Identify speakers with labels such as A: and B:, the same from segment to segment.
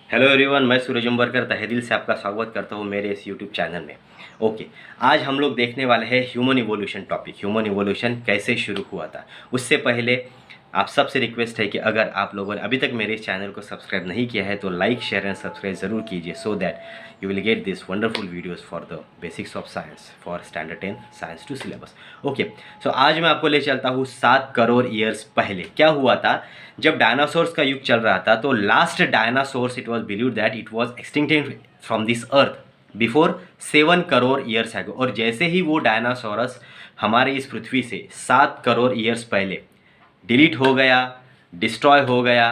A: Hello everyone, मैं सूरज उम्बरकर तहे दिल से आपका स्वागत करता हूँ मेरे इस यूट्यूब चैनल में। ओके, आज हम लोग देखने वाले हैं human evolution topic. Human evolution कैसे शुरू हुआ था। उससे पहले आप सबसे रिक्वेस्ट है कि अगर आप लोगों ने अभी तक मेरे इस चैनल को सब्सक्राइब नहीं किया है तो लाइक शेयर एंड सब्सक्राइब ज़रूर कीजिए, so that you will get this wonderful videos for the basics of science for standard 10 science two syllabus. Okay, so आज मैं आपको ले चलता हूँ 7 करोड़ ईयर्स पहले क्या हुआ था। जब डायनासोर्स का युग चल रहा था तो last dinosaurs it was believed that it was extincted from this earth before 7 crore years ago. और जैसे ही वो डायनासोरस हमारे इस पृथ्वी से 7 करोड़ ईयर्स पहले डिलीट हो गया, डिस्ट्रॉय हो गया,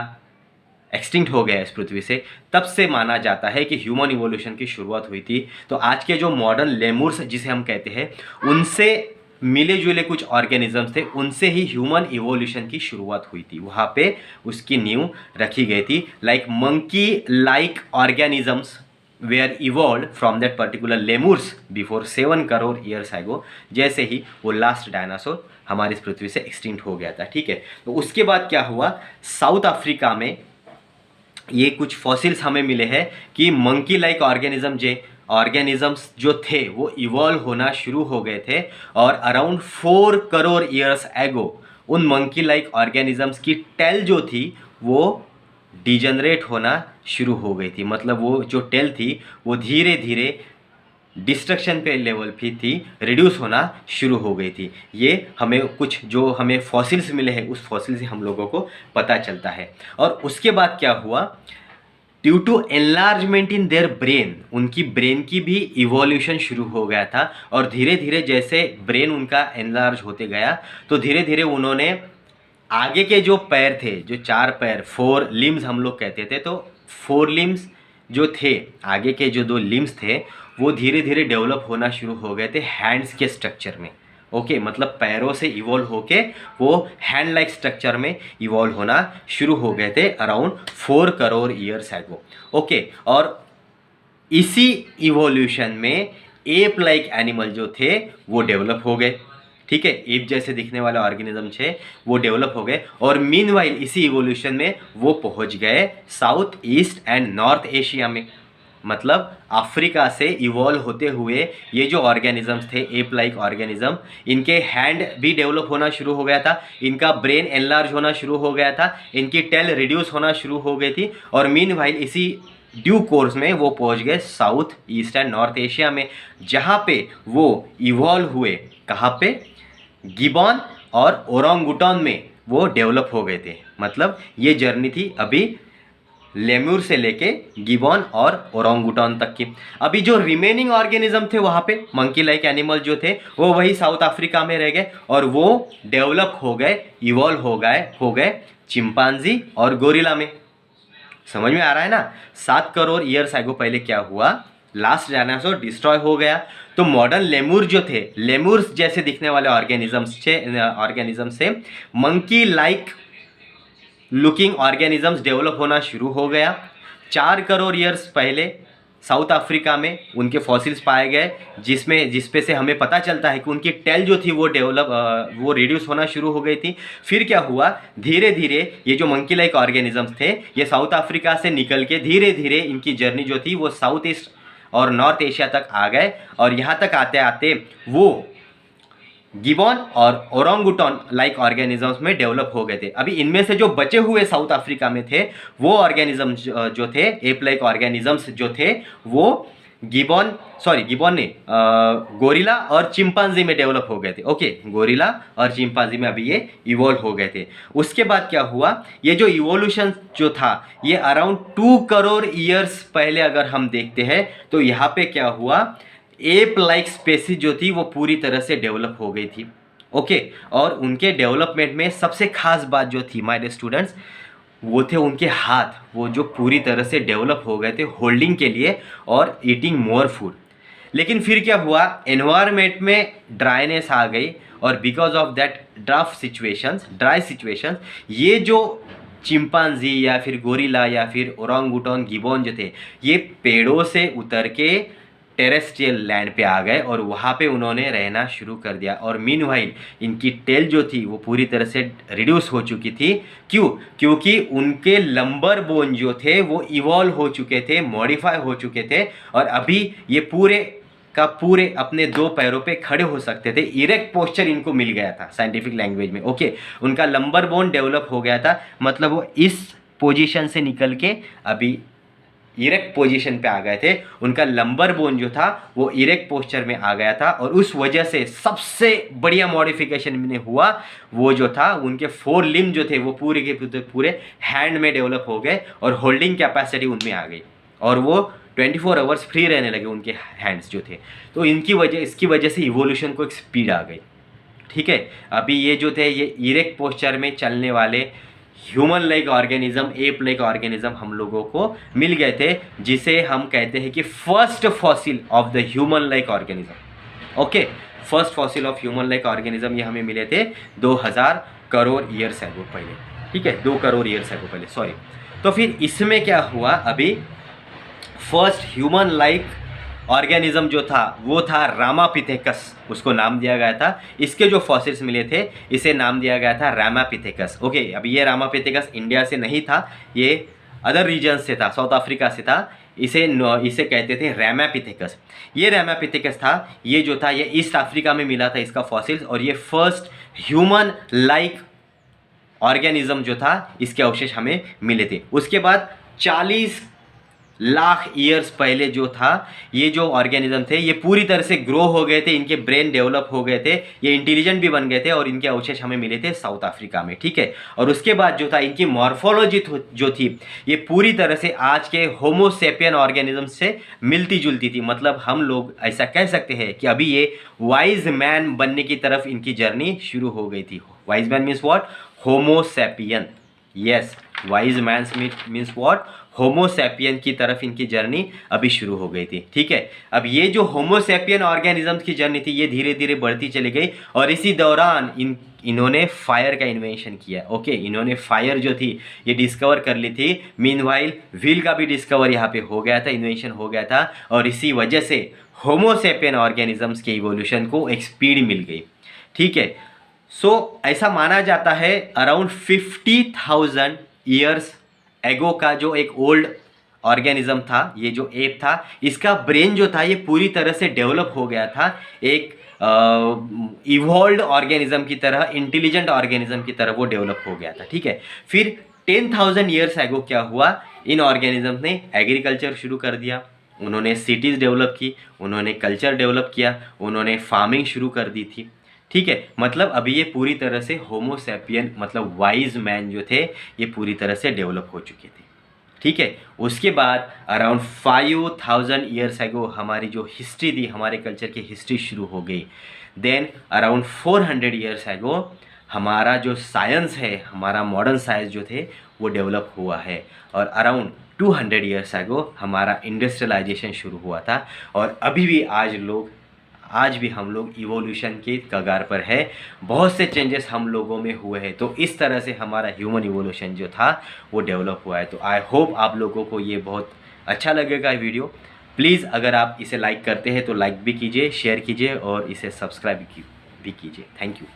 A: एक्सटिंक्ट हो गया इस पृथ्वी से, तब से माना जाता है कि ह्यूमन इवोल्यूशन की शुरुआत हुई थी। तो आज के जो मॉडर्न लेमूर्स जिसे हम कहते हैं, उनसे मिले जुले कुछ ऑर्गेनिजम्स थे, उनसे ही ह्यूमन इवोल्यूशन की शुरुआत हुई थी। वहाँ पे उसकी नींव रखी गई थी। Like monkey like organisms were evolve from that particular lemurs before 7 crore years ago. जैसे ही वो लास्ट डायनासोर हमारी इस पृथ्वी से एक्सटिंक्ट हो गया था, ठीक है। तो उसके बाद क्या हुआ, साउथ अफ्रीका में ये कुछ फॉसिल्स हमें मिले हैं कि मंकी लाइक ऑर्गेनिजम्स जो थे वो इवॉल्व होना शुरू हो गए थे। और अराउंड 4 करोड़ ईयर्स एगो उन मंकी लाइक ऑर्गेनिजम्स की टेल जो थी वो डिजनरेट होना शुरू हो गई थी। मतलब वो जो टेल थी वो धीरे धीरे डिस्ट्रक्शन पे लेवल भी थी, रिड्यूस होना शुरू हो गई थी। ये हमें कुछ जो हमें फॉसिल्स मिले हैं उस फॉसिल से हम लोगों को पता चलता है। और उसके बाद क्या हुआ, due to enlargement in their brain, उनकी ब्रेन की भी इवोल्यूशन शुरू हो गया था। और धीरे धीरे जैसे ब्रेन उनका एनलार्ज होते गया तो धीरे धीरे उन्होंने आगे के जो पैर थे, जो 4 पैर, 4 लिम्स हम लोग कहते थे, तो 4 लिम्स जो थे, आगे के जो 2 लिम्स थे वो धीरे धीरे डेवलप होना शुरू हो गए थे हैंड्स के स्ट्रक्चर में। ओके, मतलब पैरों से इवॉल्व होके वो हैंड लाइक स्ट्रक्चर में इवॉल्व होना शुरू हो गए थे अराउंड 4 करोड़ ईयर्स एगो। ओके, और इसी इवोल्यूशन में एप लाइक एनिमल जो थे वो डेवलप हो गए, ठीक है। एप जैसे दिखने वाले ऑर्गेनिज्म थे वो डेवलप हो गए। और मीनवाइल इसी इवोल्यूशन में वो पहुंच गए south east and north Asia में। मतलब अफ्रीका से इवॉल्व होते हुए ये जो ऑर्गेनिजम्स थे, एप लाइक ऑर्गेनिज्म, इनके हैंड भी डेवलप होना शुरू हो गया था, इनका ब्रेन एनलार्ज होना शुरू हो गया था, इनकी टेल रिड्यूस होना शुरू हो गई थी। और मीनवाइल इसी ड्यू कोर्स में वो पहुंच गए south east and north Asia में, जहाँ पे वो इवॉल्व हुए। कहाँ पे, गिबॉन और ओरांगुटान में वो डेवलप हो गए थे। मतलब ये जर्नी थी अभी लेम्यूर से लेके गिबॉन और ओरांगुटान तक की। अभी जो रिमेनिंग ऑर्गेनिज्म थे वहाँ पे मंकी लाइक एनिमल जो थे वो वही साउथ अफ्रीका में रह गए और वो डेवलप हो गए, इवॉल्व हो गए चिंपांजी और गोरिल्ला में। समझ में आ रहा है ना। 7 करोड़ ईयर्स एगो पहले क्या हुआ, लास्ट डायनासोर डिस्ट्रॉय हो गया। तो मॉडर्न लेमूर जो थे, लेमूर्स जैसे दिखने वाले ऑर्गेनिज्म से monkey like looking organisms develop होना शुरू हो गया। 4 करोड़ ईयर्स पहले साउथ अफ्रीका में उनके फॉसिल्स पाए गए, जिसपे से हमें पता चलता है कि उनकी टेल जो थी वो रिड्यूस होना शुरू हो गई थी। फिर क्या हुआ, धीरे धीरे ये जो मंकी लाइक ऑर्गेनिजम्स थे ये साउथ अफ्रीका से निकल के धीरे धीरे इनकी जर्नी जो थी वो साउथ ईस्ट और नॉर्थ एशिया तक आ गए। और यहाँ तक आते आते वो गिबॉन और ओरांगुटान लाइक ऑर्गेनिजम्स में डेवलप हो गए थे। अभी इनमें से जो बचे हुए साउथ अफ्रीका में थे वो ऑर्गेनिजम्स जो थे, एप लाइक ऑर्गेनिजम्स जो थे, वो गिबॉन ने गोरिल्ला और चिंपांजी में डेवलप हो गए थे। ओके, गोरिल्ला और चिंपांजी में अभी ये इवॉल्व हो गए थे। उसके बाद क्या हुआ, ये जो इवोल्यूशन जो था ये अराउंड 2 करोड़ ईयर्स पहले अगर हम देखते हैं तो यहाँ पे क्या हुआ, एप लाइक स्पेसीज जो थी वो पूरी तरह से डेवलप हो गई थी। ओके, और उनके डेवलपमेंट में सबसे खास बात जो थी माय डियर स्टूडेंट्स, वो थे उनके हाथ, वो जो पूरी तरह से डेवलप हो गए थे होल्डिंग के लिए और ईटिंग मोर फूड। लेकिन फिर क्या हुआ, एनवायरनमेंट में ड्राइनेस आ गई और because of that dry situations ये जो चिंपांजी या फिर गोरिल्ला या फिर ओरांगुटान गिबॉन जो थे ये पेड़ों से उतर के टेरेस्ट्रियल लैंड पे आ गए और वहाँ पे उन्होंने रहना शुरू कर दिया। और मीनवाइल इनकी टेल जो थी वो पूरी तरह से रिड्यूस हो चुकी थी। क्यों? क्योंकि उनके लंबर बोन जो थे वो इवॉल्व हो चुके थे, मॉडिफाई हो चुके थे, और अभी ये पूरे का पूरे अपने दो पैरों पे खड़े हो सकते थे। इरेक्ट पोस्चर इनको मिल गया था साइंटिफिक लैंग्वेज में। ओके, उनका लंबर बोन डेवलप हो गया था, मतलब वो इस पोजीशन से निकल के अभी इरेक्ट पोजीशन पे आ गए थे। उनका लंबर बोन जो था वो इरेक्ट पोस्चर में आ गया था, और उस वजह से सबसे बढ़िया मॉडिफिकेशन में हुआ वो जो था उनके 4 लिम्ब जो थे वो पूरे के पूरे हैंड में डेवलप हो गए, और होल्डिंग कैपेसिटी उनमें आ गई, और वो 24 आवर्स फ्री रहने लगे उनके हैंड्स जो थे। तो इसकी वजह से इवोल्यूशन को एक स्पीड आ गई। ठीक है, अभी ये जो थे ये इरेक्ट पोस्चर में चलने वाले human like organism, ape like organism हम लोगों को मिल गए थे, जिसे हम कहते हैं कि first fossil of the human like organism. Okay, first fossil of human like organism ये हमें मिले थे 2000 करोड़ ईयर्स एगो पहले। ठीक है, 2 करोड़ ईयर्स एगो पहले, सॉरी। तो फिर इसमें क्या हुआ, अभी फर्स्ट ह्यूमन लाइक ऑर्गेनिज्म जो था वो था रामापिथेकस, उसको नाम दिया गया था। इसके जो फॉसिल्स मिले थे इसे नाम दिया गया था रामापिथेकस। ओके, अभी ये रामापिथेकस इंडिया से नहीं था, ये अदर रीजन से था, साउथ अफ्रीका से था। इसे कहते थे रामापिथेकस। ये रामापिथेकस था, ये जो था ये ईस्ट अफ्रीका में मिला था इसका फॉसिल्स, और ये फर्स्ट ह्यूमन लाइक ऑर्गेनिज्म जो था इसके अवशेष हमें मिले थे। उसके बाद 40 लाख ईयर्स पहले जो था ये जो ऑर्गेनिज्म थे ये पूरी तरह से ग्रो हो गए थे, इनके ब्रेन डेवलप हो गए थे, ये इंटेलिजेंट भी बन गए थे, और इनके अवशेष हमें मिले थे साउथ अफ्रीका में। ठीक है, और उसके बाद जो था इनकी मॉर्फोलॉजी जो थी ये पूरी तरह से आज के होमोसेपियन ऑर्गेनिज्म से मिलती जुलती थी। मतलब हम लोग ऐसा कह सकते हैं कि अभी ये वाइज मैन बनने की तरफ इनकी जर्नी शुरू हो गई थी। Wise man means what? Homo sapien. Yes, wise man means what? Homo sapien की तरफ इनकी जर्नी अभी शुरू हो गई थी। ठीक है, अब ये जो होमोसेपियन ऑर्गेनिजम्स की जर्नी थी ये धीरे धीरे बढ़ती चली गई, और इसी दौरान इन्होंने फायर का इन्वेंशन किया। ओके, इन्होंने फायर जो थी ये डिस्कवर कर ली थी। मीनवाइल व्हील का भी डिस्कवर यहाँ पे हो गया था, इन्वेंशन हो गया था, और इसी वजह से होमोसेपियन ऑर्गेनिजम्स के इवोल्यूशन को एक स्पीड मिल गई। ठीक है, सो ऐसा माना जाता है अराउंड 50,000 ईयर्स एगो का जो एक ओल्ड ऑर्गेनिज्म था, ये जो एप था, इसका ब्रेन जो था ये पूरी तरह से डेवलप हो गया था, एक इवॉल्व्ड ऑर्गेनिज्म की तरह, इंटेलिजेंट ऑर्गेनिज्म की तरह वो डेवलप हो गया था। ठीक है, फिर 10,000 ईयर्स एगो क्या हुआ, इन ऑर्गेनिज्म ने एग्रीकल्चर शुरू कर दिया, उन्होंने सिटीज़ डेवलप की, उन्होंने कल्चर डेवलप किया, उन्होंने फार्मिंग शुरू कर दी थी। ठीक है, मतलब अभी ये पूरी तरह से होमोसेपियन मतलब वाइज मैन जो थे ये पूरी तरह से डेवलप हो चुके थे। ठीक है, उसके बाद अराउंड 5,000 ईयर्स एगो हमारी जो हिस्ट्री थी, हमारे कल्चर की हिस्ट्री शुरू हो गई। देन अराउंड 400 ईयर्स एगो हमारा जो साइंस है, हमारा मॉडर्न साइंस जो थे वो डेवलप हुआ है, और अराउंड 200 ईयर्स एगो हमारा इंडस्ट्रियलाइजेशन शुरू हुआ था। और अभी भी आज भी हम लोग इवोल्यूशन के कगार पर है, बहुत से चेंजेस हम लोगों में हुए हैं। तो इस तरह से हमारा ह्यूमन इवोल्यूशन जो था वो डेवलप हुआ है। तो आई होप आप लोगों को ये बहुत अच्छा लगेगा वीडियो। प्लीज़ अगर आप इसे लाइक करते हैं तो लाइक भी कीजिए, शेयर कीजिए, और इसे सब्सक्राइब भी कीजिए। Thank you.